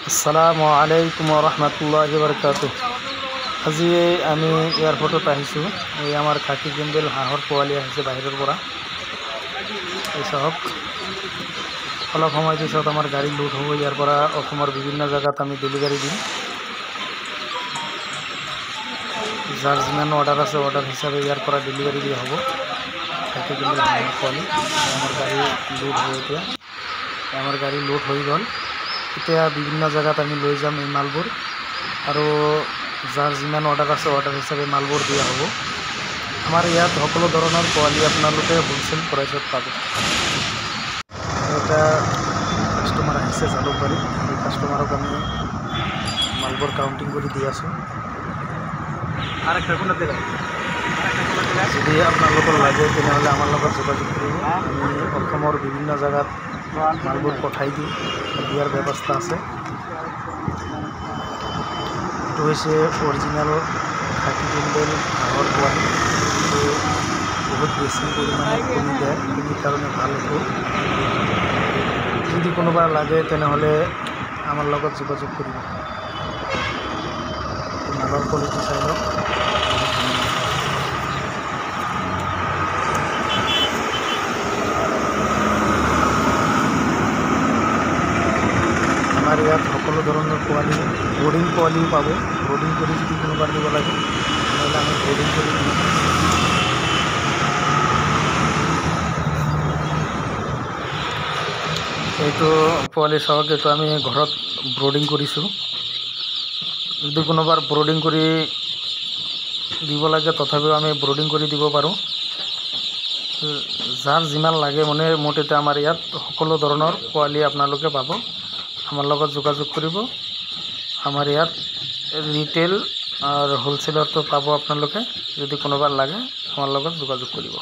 আসসালামু আলাইকুম ৰহমতুল্লাহি বাৰাকাতুহু। আজি আমি এয়াৰপোৰ্টত আহিছোঁ। এই আমাৰ খাকী কেম্বেল হাঁহৰ পোৱালি আহিছে বাহিৰৰ পৰা। এই চাওক, অলপ সময় পিছত আমাৰ গাড়ী লোড হ'ব। ইয়াৰ পৰা অসমৰ বিভিন্ন জেগাত আমি ডেলিভাৰী দিম। যাৰ যিমান অৰ্ডাৰ আছে অৰ্ডাৰ হিচাপে ইয়াৰ পৰা ডেলিভাৰী দিয়া হ'ব। খাকী কেম্বেল হাঁহৰ পোৱালি আমাৰ গাড়ী লোড হ'ব। এতিয়া আমাৰ গাড়ী লোড হৈ গ'ল। এতিয়া বিভিন্ন জেগাত আমি লৈ যাম এই মালবোৰ, আৰু যাৰ যিমান অৰ্ডাৰ আছে অৰ্ডাৰ হিচাপে মালবোৰ দিয়া হ'ব। আমাৰ ইয়াত সকলো ধৰণৰ পোৱালি আপোনালোকে হোলচেল প্ৰাইচত পাব। এটা কাষ্টমাৰ আহিছে জালুকবাৰীত। এই কাষ্টমাৰক আমি মালবোৰ কাউণ্টিং কৰি দি আছোঁ। যদি আপোনালোকৰ লাগে তেনেহ'লে আমাৰ লগত যোগাযোগ কৰিব। আমি অসমৰ বিভিন্ন জেগাত মালবোৰ পঠাই দিওঁ, দিয়াৰ ব্যৱস্থা আছে। এইটো হৈছে অৰিজিনেল খাকী কেম্বেল হাঁহৰ পোৱালি। এইটো বহুত বেছি পৰিমাণে কণী দিয়ে, কণীৰ কাৰণে ভাল। এইটো যদি কোনোবা লাগে তেনেহ'লে আমাৰ লগত যোগাযোগ কৰিব। মালৰ কোৱালিটি চাই লওক। আমাৰ ইয়াত সকলো ধৰণৰ পোৱালি, ব্ৰডিং পোৱালিও পাব। ব্ৰডিং কৰি যদি কোনোবা দিব লাগে তেনেহ'লে আমি ব্ৰডিং কৰি দিম। এইটো পোৱালি চাওক, এইটো আমি ঘৰত ব্ৰডিং কৰিছোঁ। যদি কোনোবাৰ ব্ৰডিং কৰি দিব লাগে তথাপিও আমি ব্ৰডিং কৰি দিব পাৰোঁ। যাৰ যিমান লাগে মুঠতে আমাৰ ইয়াত সকলো ধৰণৰ পোৱালি আপোনালোকে পাব। আমাৰ লগত যোগাযোগ কৰিব। আমাৰ ইয়াত ৰিটেইল আৰু হোলচেলতো পাব আপোনালোকে। যদি কোনোবাৰ লাগে আমাৰ লগত যোগাযোগ কৰিব।